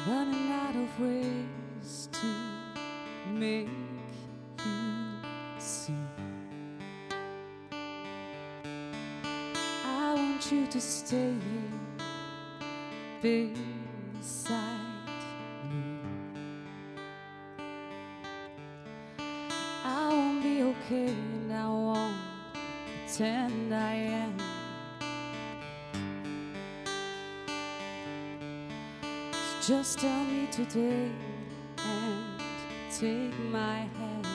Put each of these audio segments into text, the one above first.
running out of ways to make you see. I want you to stay beside me. I won't be okay and I won't pretend I am. So just tell me today and take my hand.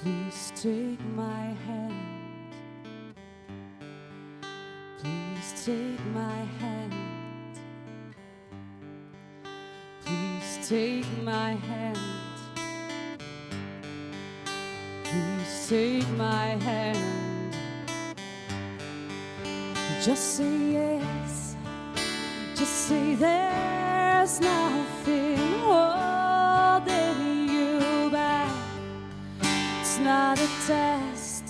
Please take my hand. Please take my hand. Please take my hand. Please take my hand. Just say yes. Just say there's nothing holding you back. It's not a test,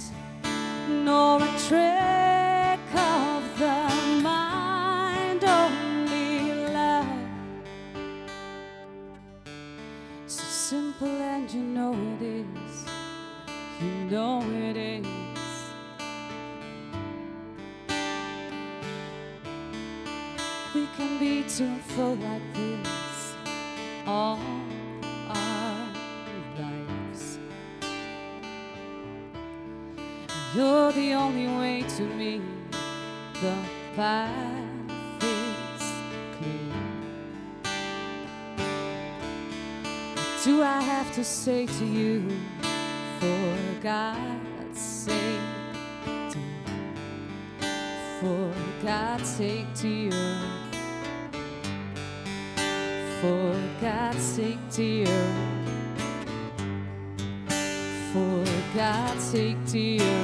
nor a trick of the mind, only love. So simple and you know it is. You know it is. We can be to and fro like this all our lives. You're the only way to me. The path is clear. What do I have to say to you? For God's sake, for God's sake, dear. For God's sake, dear. For God's sake, dear.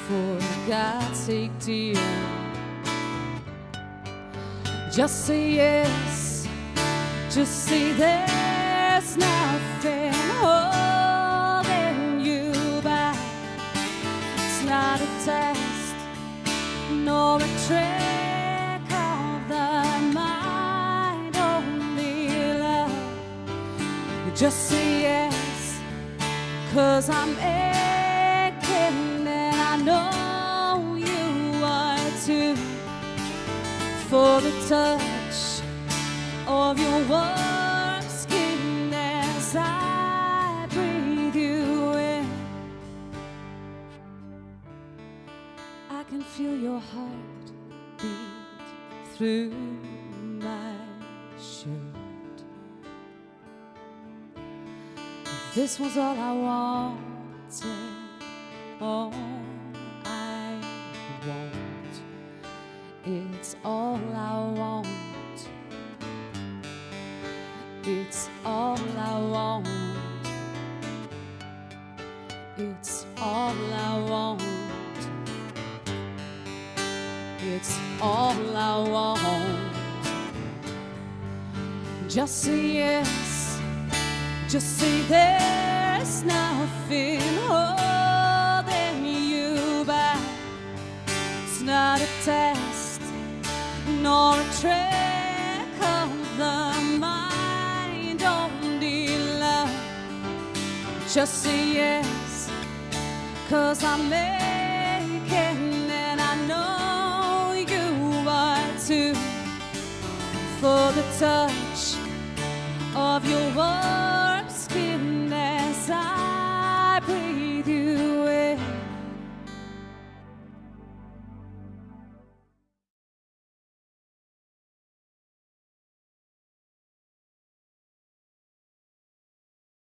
For God's sake, dear. Just say yes. Just say there's nothing holding you back. It's not a test, nor a trick of the mind, only love. Just say yes, 'cause I'm aching and I know you are too. For the touch of your warm skin as I breathe you in, I can feel your heart beat through my shirt. This was all I wanted, all I want. It's all I want. It's all I want. It's all I want. It's all I want. Just say yes. Just say there's nothing holding you back. It's not a test, nor a trick of the mind, only love. Just say yes, 'cause I'm aching and I know you are too. For the touch of your